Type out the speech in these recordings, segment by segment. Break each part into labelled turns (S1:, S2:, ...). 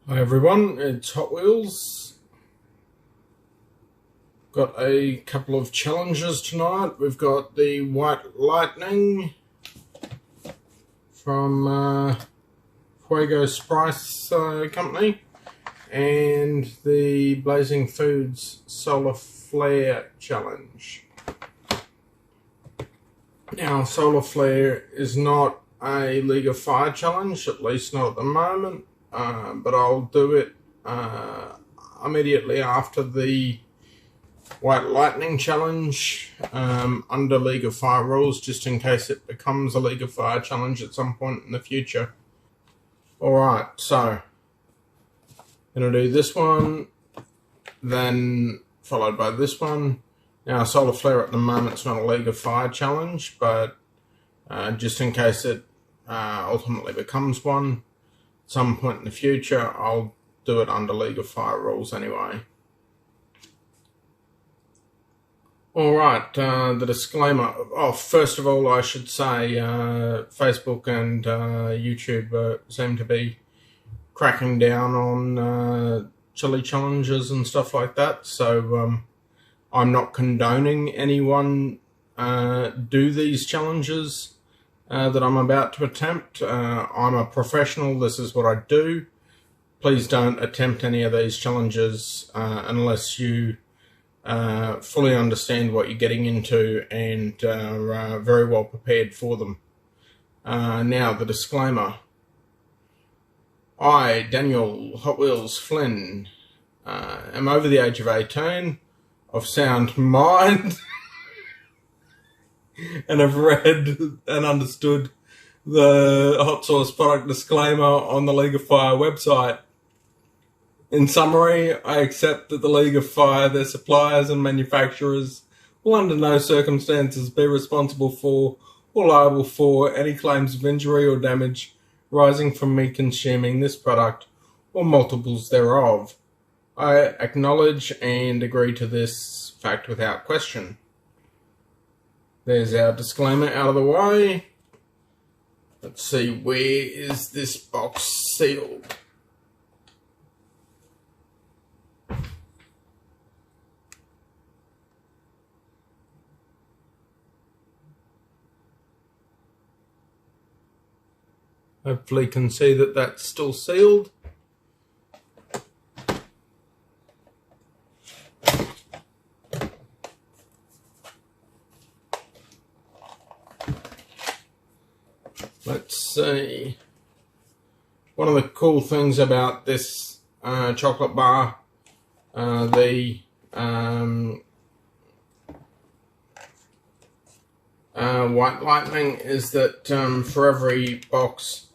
S1: Hi everyone, it's Hot Wheels. Got a couple of challenges tonight. We've got the White Lightning from Fuego Spice Company and the Blazing Foods Solar Flare Challenge. Now, Solar Flare is not a League of Fire challenge, at least not at the moment. But I'll do it immediately after the White Lightning challenge under League of Fire rules, just in case it becomes a League of Fire challenge at some point in the future. Alright, so I'm going to do this one, then followed by this one. Now, Solar Flare at the moment is not a League of Fire challenge, but just in case it ultimately becomes one, some point in the future, I'll do it under League of Fire rules anyway. Alright, the disclaimer. Oh, first of all, I should say Facebook and YouTube seem to be cracking down on chili challenges and stuff like that, so I'm not condoning anyone do these challenges that I'm about to attempt. I'm a professional, this is what I do. Please don't attempt any of these challenges unless you fully understand what you're getting into and are very well prepared for them. Now, the disclaimer. I, Daniel Hot Wheels Flynn, am over the age of 18, of sound mind, and have read and understood the hot sauce product disclaimer on the League of Fire website. In summary, I accept that the League of Fire, their suppliers and manufacturers, will under no circumstances be responsible for or liable for any claims of injury or damage arising from me consuming this product or multiples thereof. I acknowledge and agree to this fact without question. There's our disclaimer out of the way. Let's see, where is this box sealed? Hopefully you can see that that's still sealed. Let's see. One of the cool things about this chocolate bar, the White Lightning, is that for every box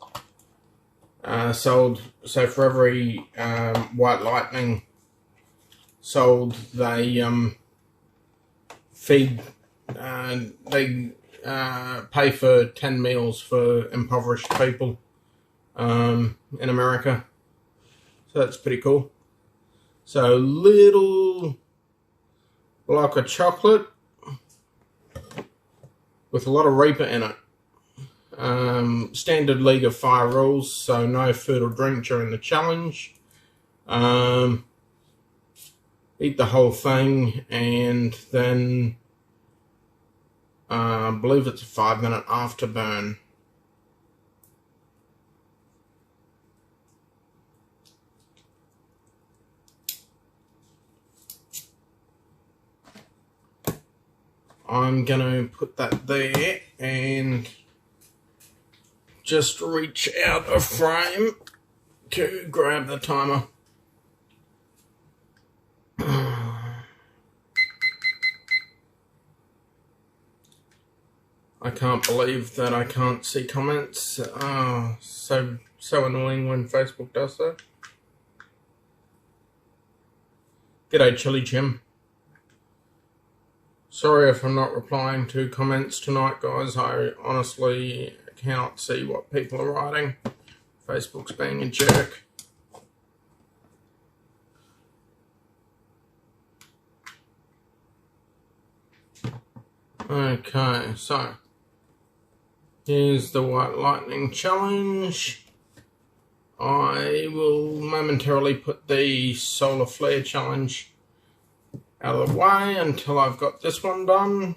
S1: sold, so for every White Lightning sold, they feed, they pay for 10 meals for impoverished people in America. So that's pretty cool. So, little block of chocolate with a lot of Reaper in it. Standard League of Fire rules, so no food or drink during the challenge. Eat the whole thing, and then I believe it's a 5-minute afterburn. I'm gonna put that there and just reach out a frame to grab the timer. I can't believe that I can't see comments. Oh, so annoying when Facebook does that. G'day, Chili Jim. Sorry if I'm not replying to comments tonight, guys. I honestly cannot see what people are writing. Facebook's being a jerk. Okay, so here's the White Lightning challenge. I will momentarily put the solar flare challenge out of the way until I've got this one done.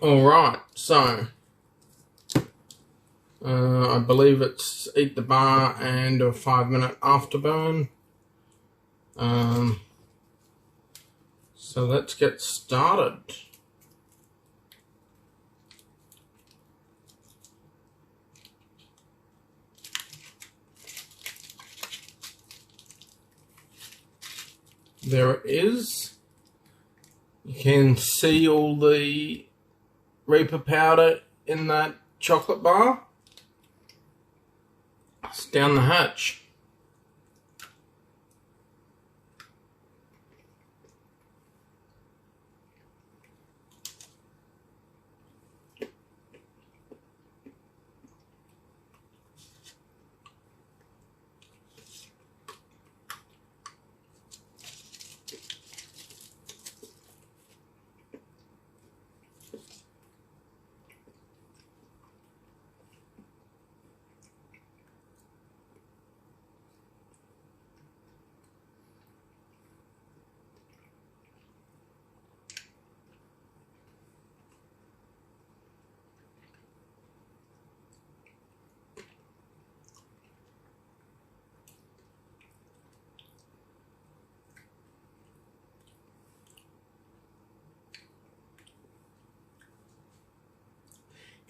S1: Alright, so I believe it's eat the bar and a 5-minute afterburn. So let's get started. There it is. You can see all the Reaper powder in that chocolate bar. It's down the hatch.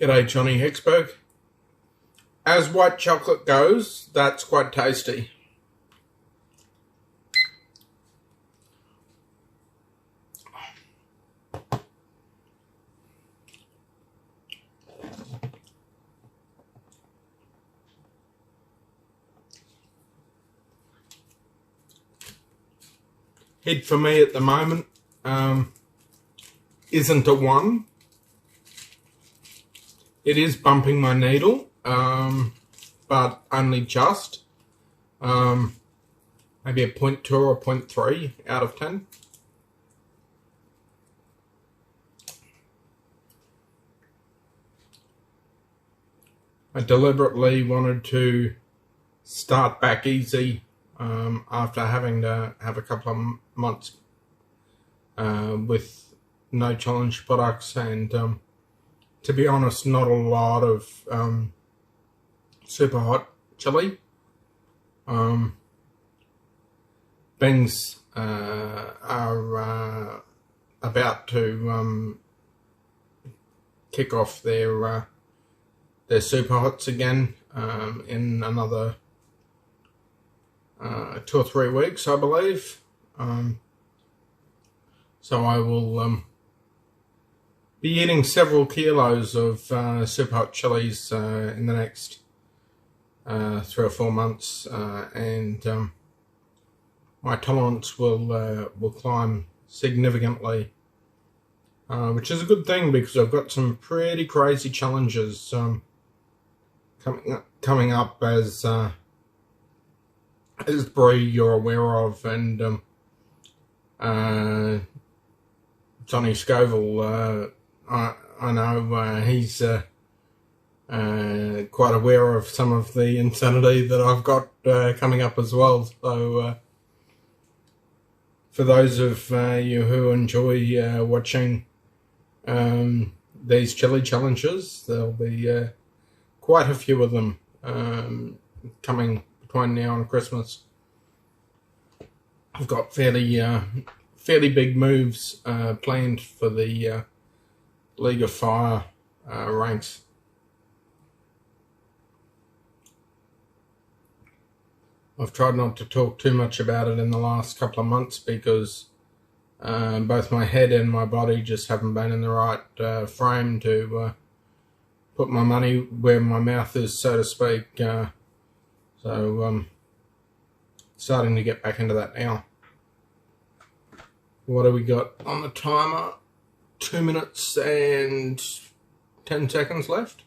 S1: G'day, Johnny Hicksburg. As white chocolate goes, that's quite tasty. Hit for me at the moment isn't a 1. It is bumping my needle, but only just. Maybe a 0.2 or 0.3 out of 10. I deliberately wanted to start back easy after having to have a couple of months with no challenge products and to be honest, not a lot of super hot chili. Bings are about to kick off their super hots again in another 2 or 3 weeks, I believe. So I will be eating several kilos of super hot chilies in the next 3 or 4 months, and my tolerance will climb significantly, which is a good thing because I've got some pretty crazy challenges coming up, as Bree you're aware of, and Johnny Scoville. I know he's quite aware of some of the insanity that I've got coming up as well. So for those of you who enjoy watching these chili challenges, there'll be quite a few of them coming between now and Christmas. I've got fairly big moves planned for the League of Fire ranks. I've tried not to talk too much about it in the last couple of months because both my head and my body just haven't been in the right frame to put my money where my mouth is, so to speak. So starting to get back into that now. What do we got on the timer? 2 minutes and 10 seconds left.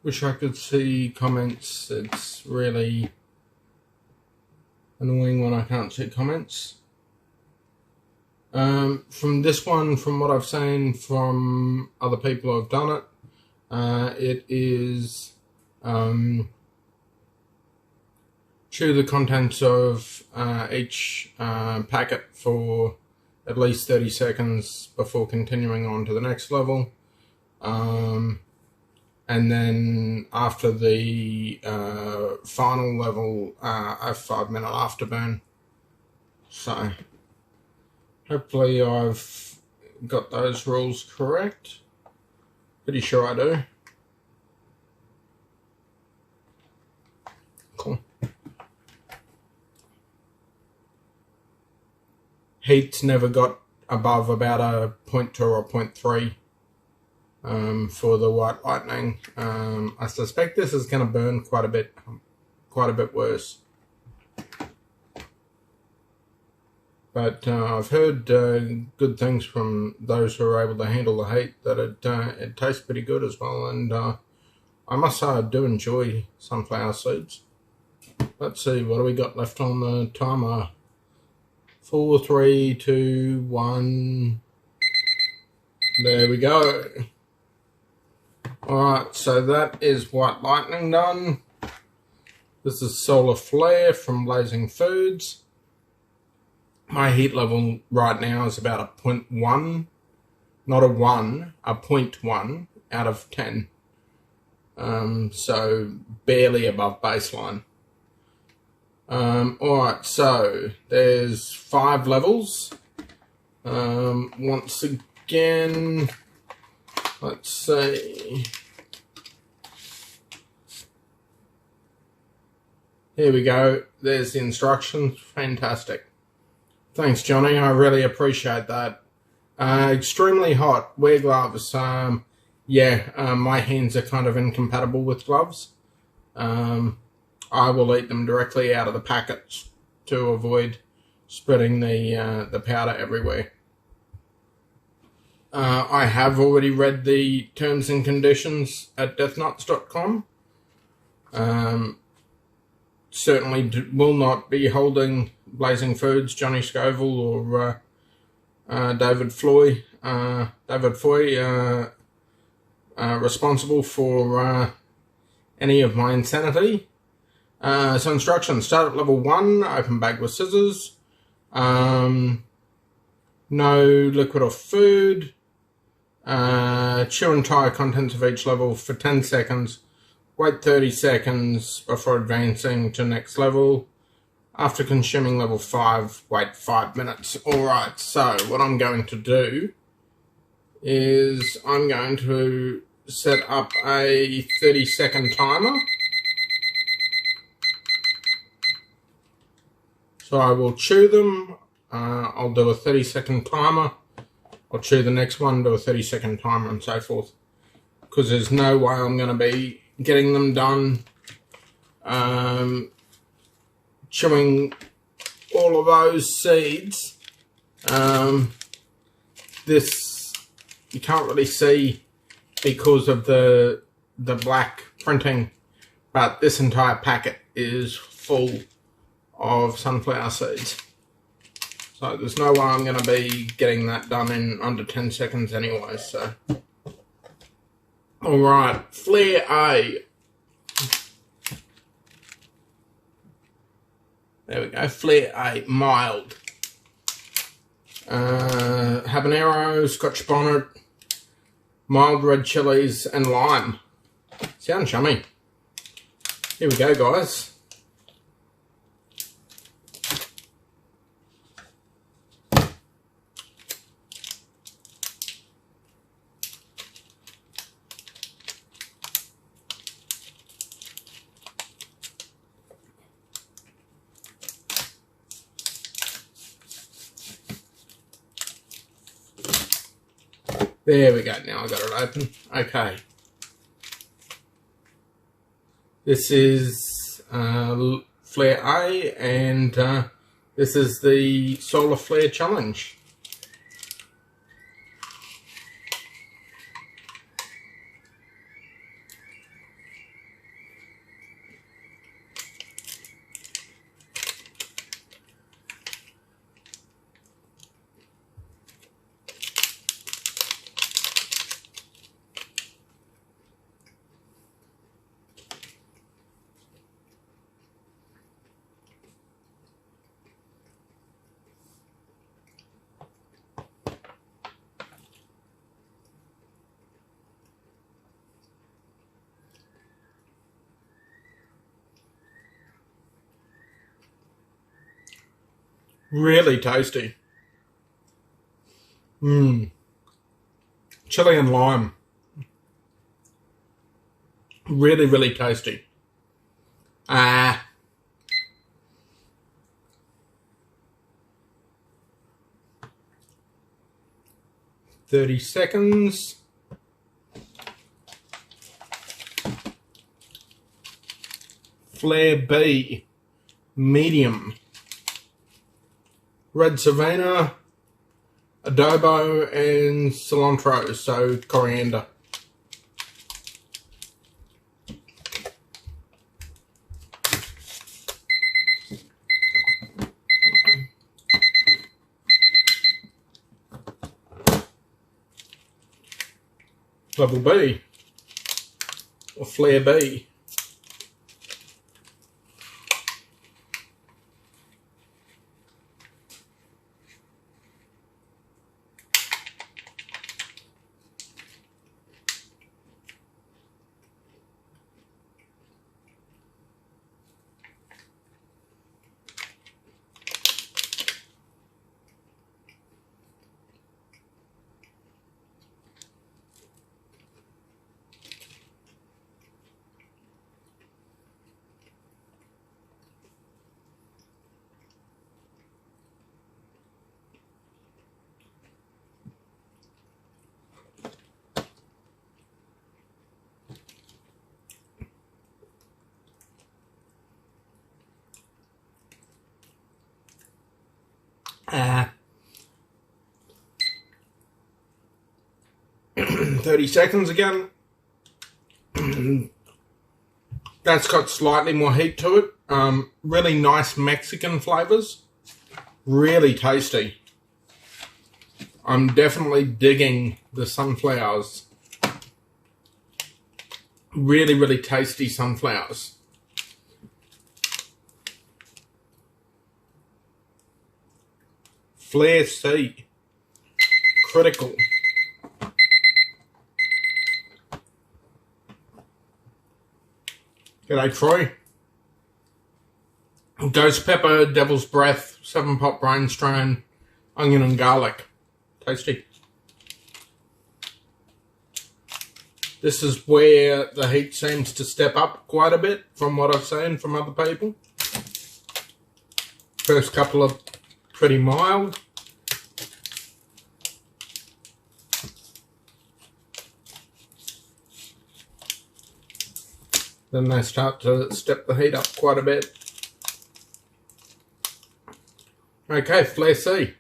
S1: Wish I could see comments. It's really annoying when I can't see comments. From this one, from what I've seen from other people who have done it, it is chew the contents of each packet for at least 30 seconds before continuing on to the next level. And then after the final level, a 5-minute afterburn. So hopefully I've got those rules correct. Pretty sure I do. Cool. Heat's never got above about a 0.2 or 0.3 for the white lightning. I suspect this is going to burn quite a bit worse. But I've heard good things from those who are able to handle the heat, that it tastes pretty good as well. And I must say I do enjoy sunflower seeds. Let's see, what do we got left on the timer? 4, 3, 2, 1. There we go. Alright, so that is white lightning done. This is solar flare from Blazing Foods. My heat level right now is about a 0.1, not a 1, a 0.1 out of 10. So barely above baseline. Alright, so there's 5 levels. Once again, let's see. Here we go. There's the instructions. Fantastic. Thanks, Johnny. I really appreciate that. Extremely hot. Wear gloves. My hands are kind of incompatible with gloves. I will eat them directly out of the packets to avoid spreading the powder everywhere. I have already read the terms and conditions at deathnuts.com. Certainly will not be holding Blazing Foods, Johnny Scoville, or David Foy responsible for any of my insanity. So instructions: start at level 1, open bag with scissors, no liquid or food, chew entire contents of each level for 10 seconds, wait 30 seconds before advancing to next level. After consuming level 5, wait 5 minutes. Alright, so what I'm going to do is I'm going to set up a 30-second timer. So I will chew them. I'll do a 30-second timer. I'll chew the next one, do a 30-second timer, and so forth. Because there's no way I'm going to be getting them done chewing all of those seeds. This you can't really see because of the black printing, but this entire packet is full of sunflower seeds. So there's no way I'm going to be getting that done in under 10 seconds anyway. So, alright, Flare A. There we go, Flare A, mild. Habanero, Scotch bonnet, mild red chilies, and lime. Sounds yummy. Here we go, guys. There we go, now I've got it open. Okay. This is Flare A, and this is the Solar Flare Challenge. Really tasty. Chili and lime. Really, really tasty. 30 seconds. Flare B, medium. Red Savannah, adobo, and cilantro, so coriander. Level B, or Flare B. Ah. 30 seconds again. That's got slightly more heat to it. Really nice Mexican flavors. Really tasty. I'm definitely digging the sunflowers. Really, really tasty sunflowers. Flare C. Critical. G'day, Troy. Ghost pepper, devil's breath, 7-pot brain strain, onion and garlic. Tasty. This is where the heat seems to step up quite a bit from what I've seen from other people. First couple are pretty mild. Then they start to step the heat up quite a bit. Okay, Flare C.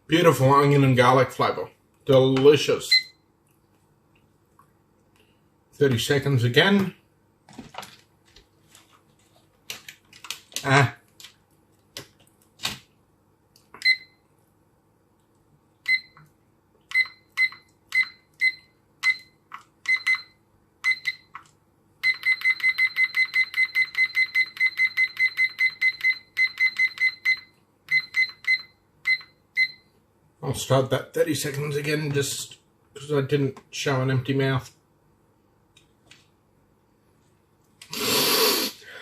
S1: Beautiful onion and garlic flavour. Delicious. 30 seconds again. I'll start that 30 seconds again just because I didn't show an empty mouth.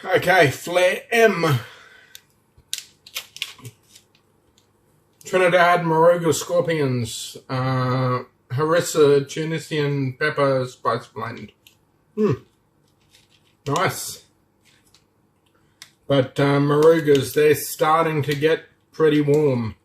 S1: Okay, Flare M. Trinidad Moruga Scorpions. Harissa Tunisian Pepper Spice Blend. Nice. But Morugas, they're starting to get pretty warm.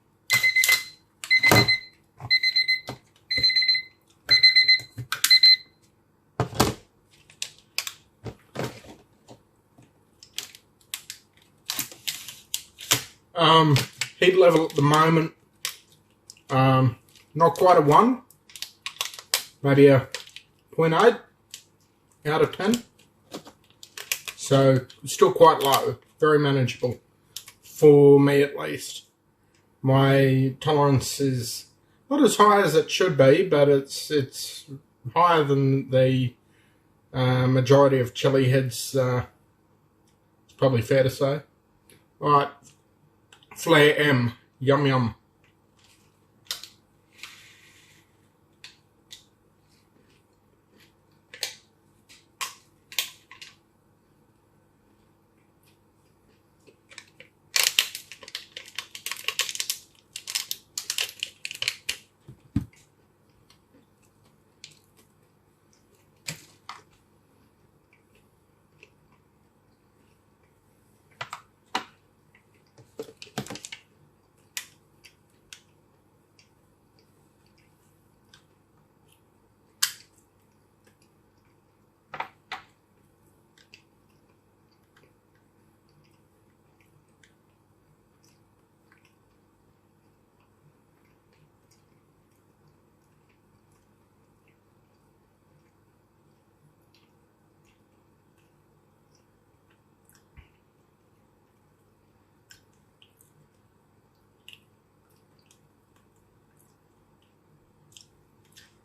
S1: Heat level at the moment, not quite a 1, maybe a 0.8 out of 10. So still quite low, very manageable for me at least. My tolerance is not as high as it should be, but it's higher than the majority of chili heads. It's probably fair to say. All right, Flare M, yum yum.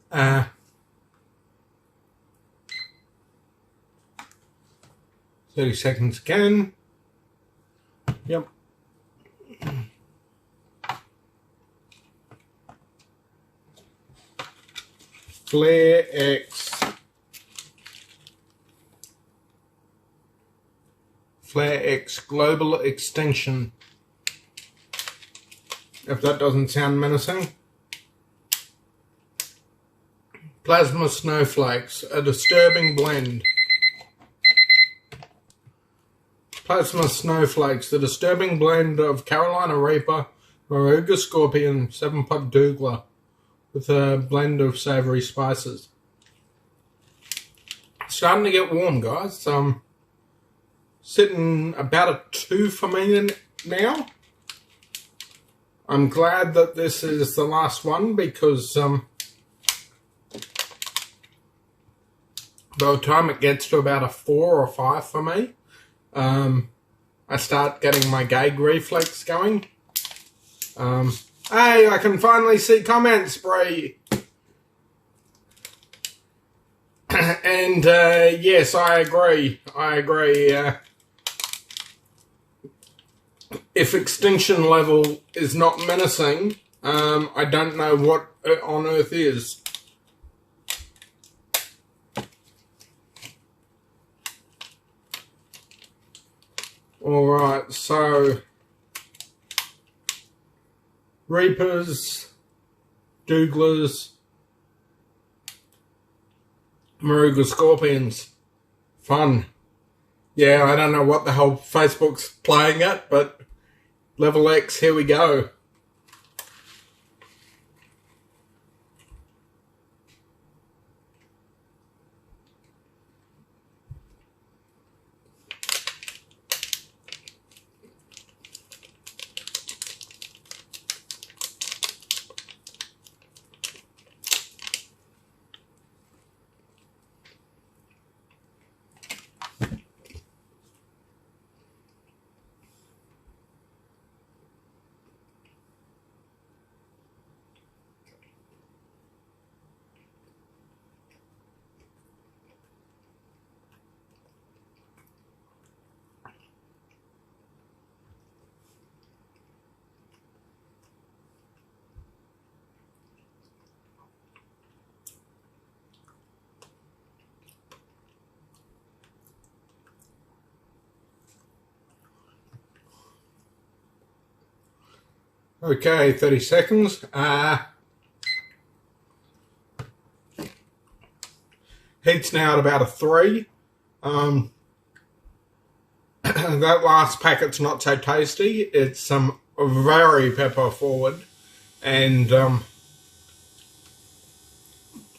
S1: Uh, 30 seconds again. Yep. Flare X. Flare X Global Extinction. If that doesn't sound menacing. Plasma Snowflakes, a disturbing blend. Plasma Snowflakes, the disturbing blend of Carolina Reaper, Moruga Scorpion, 7-pot Douglas, with a blend of savoury spices. Starting to get warm, guys. Sitting about a 2 for me now. I'm glad that this is the last one because by the time it gets to about a 4 or 5 for me, I start getting my gag reflex going. Hey, I can finally see comments, Bree. And yes, I agree. If extinction level is not menacing, I don't know what on earth is. Alright, so Reapers, Douglas, Moruga Scorpions. Fun. Yeah, I don't know what the hell Facebook's playing at, but level X, here we go. Okay, 30 seconds. Heat's now at about a 3. That last packet's not so tasty. It's very pepper forward, and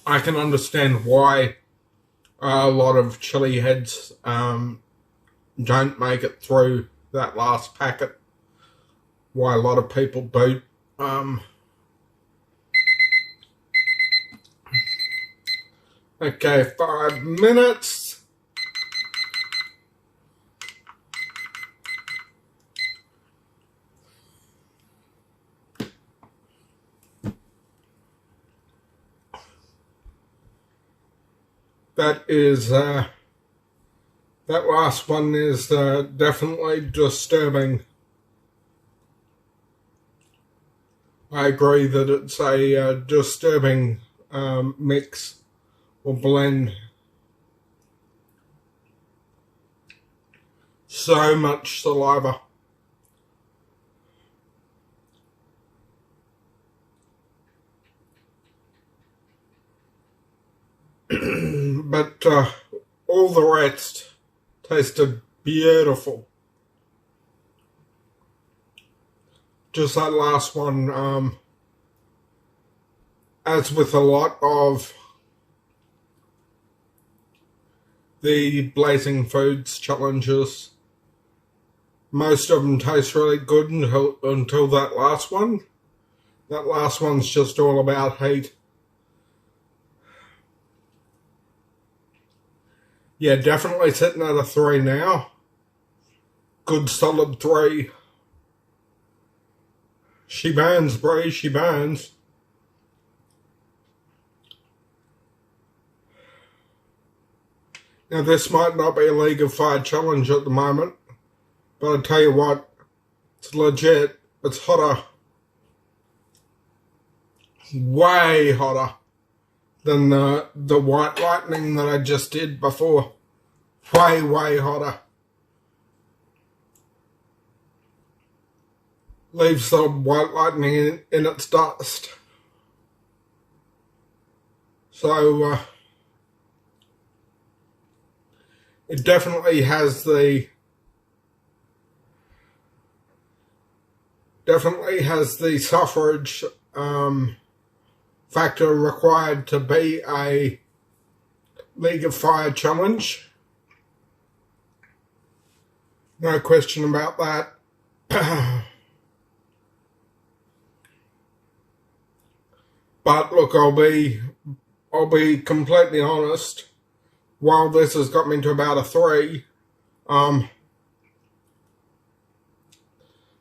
S1: I can understand why a lot of chili heads don't make it through that last packet why a lot of people boot. Okay, 5 minutes. That is, that last one is definitely disturbing. I agree that it's a disturbing mix or blend. So much saliva. But all the rest tasted beautiful. Just that last one, as with a lot of the Blazing Foods challenges, most of them taste really good until that last one. That last one's just all about heat. Yeah, definitely sitting at a 3 now. Good solid 3. She burns, Bree, she burns. Now this might not be a League of Fire challenge at the moment, but I tell you what, it's legit. It's hotter. Way hotter than the White Lightning that I just did before. Way, way hotter. Leaves the White Lightning in its dust. So, it definitely has the suffrage factor required to be a League of Fire challenge. No question about that. But look, I'll be completely honest. While this has got me to about a 3,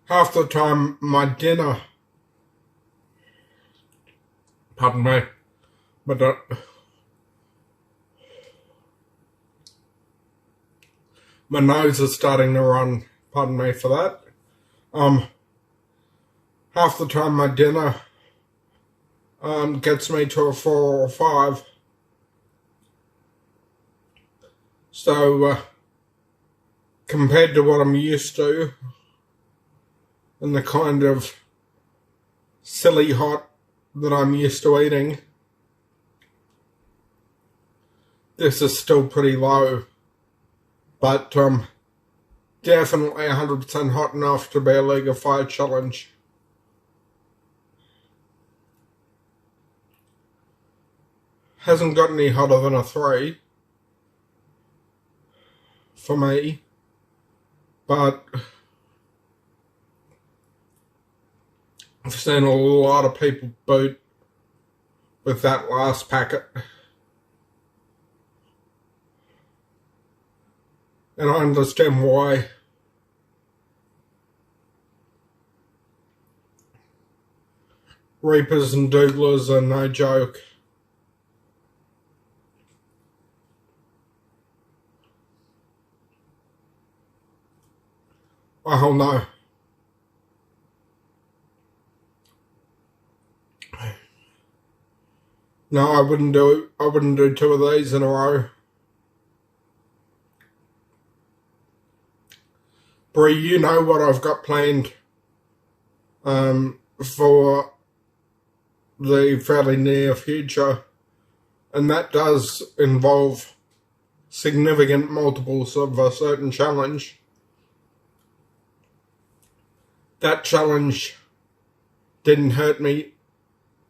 S1: half the time my dinner, pardon me, but my nose is starting to run, pardon me for that. Half the time my dinner gets me to a 4 or 5. So, compared to what I'm used to, and the kind of silly hot that I'm used to eating, this is still pretty low. But, definitely 100% hot enough to be a League of Fire challenge. Hasn't got any hotter than a 3 for me, but I've seen a lot of people boot with that last packet, and I understand why. Reapers and Douglers are no joke. Oh no. No, I wouldn't do 2 of these in a row. Bree, you know what I've got planned for the fairly near future, and that does involve significant multiples of a certain challenge. That challenge didn't hurt me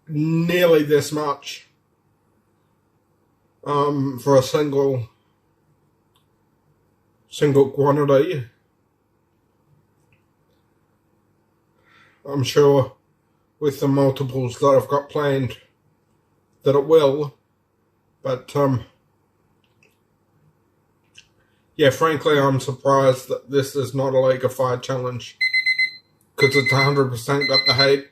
S1: nearly this much for a single quantity. I'm sure with the multiples that I've got planned that it will. But, yeah, frankly, I'm surprised that this is not a League of Fire challenge. Because it's 100% got the hate.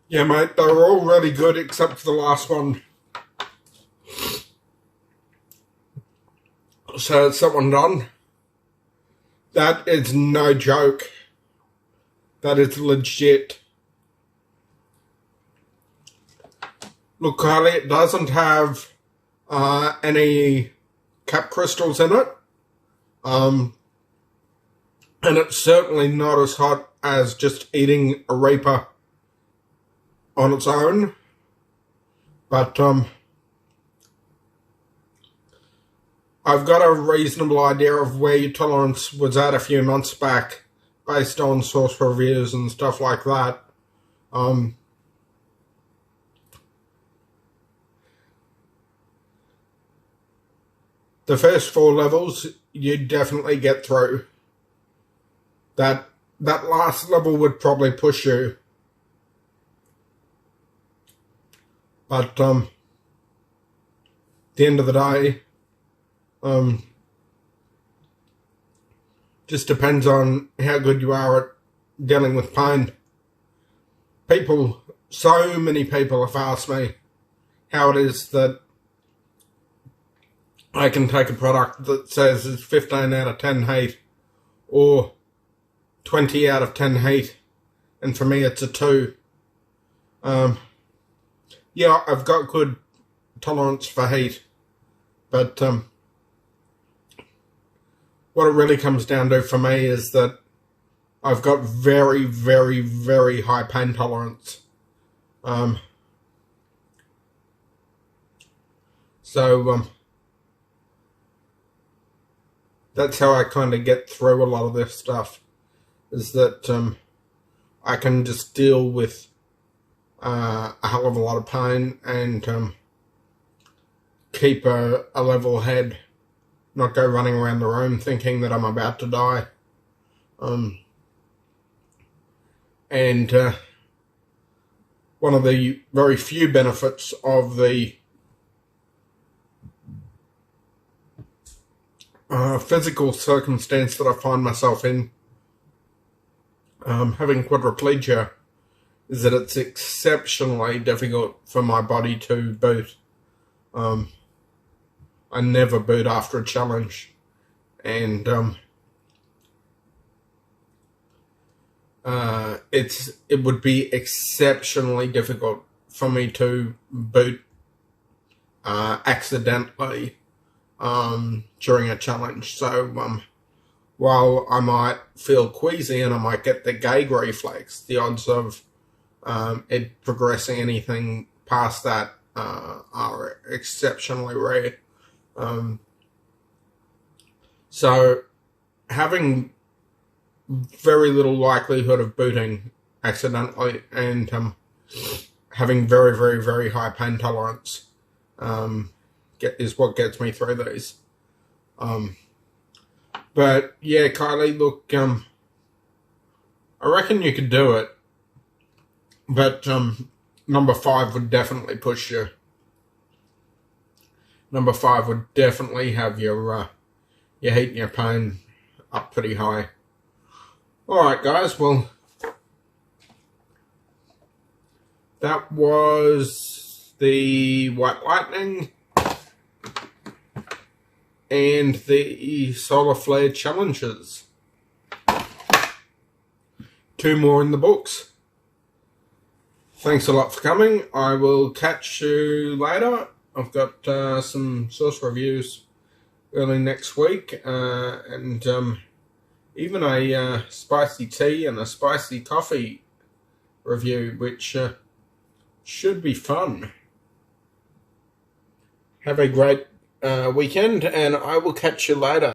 S1: Yeah, mate, they were all really good except for the last one. So it's that one done. That is no joke. That is legit. Look, Kylie, it doesn't have any cap crystals in it. And it's certainly not as hot as just eating a Reaper on its own. But I've got a reasonable idea of where your tolerance was at a few months back based on source reviews and stuff like that. The first 4 levels you definitely get through. That last level would probably push you. But at the end of the day, just depends on how good you are at dealing with pain. So many people have asked me how it is that I can take a product that says it's 15 out of 10 hate or 20 out of 10 hate, and for me it's a 2. Yeah, I've got good tolerance for heat, but what it really comes down to for me is that I've got very, very, very high pain tolerance. So that's how I kind of get through a lot of this stuff, is that I can just deal with a hell of a lot of pain and keep a level head, not go running around the room thinking that I'm about to die. And one of the very few benefits of the physical circumstance that I find myself in, having quadriplegia, is that it's exceptionally difficult for my body to boot. I never boot after a challenge, and it would be exceptionally difficult for me to boot accidentally during a challenge. So while I might feel queasy and I might get the gag reflex, the odds of it progressing anything past that are exceptionally rare. So having very little likelihood of booting accidentally and having very, very, very high pain tolerance is what gets me through these. But yeah, Kylie, look, I reckon you could do it, but number 5 would definitely push you. Number 5 would definitely have your heat and your pain up pretty high. Alright guys, well, that was the White Lightning and the Solar Flare challenges. 2 more in the books. Thanks a lot for coming. I will catch you later. I've got some source reviews early next week, and even a spicy tea and a spicy coffee review, which should be fun. Have a great weekend, and I will catch you later.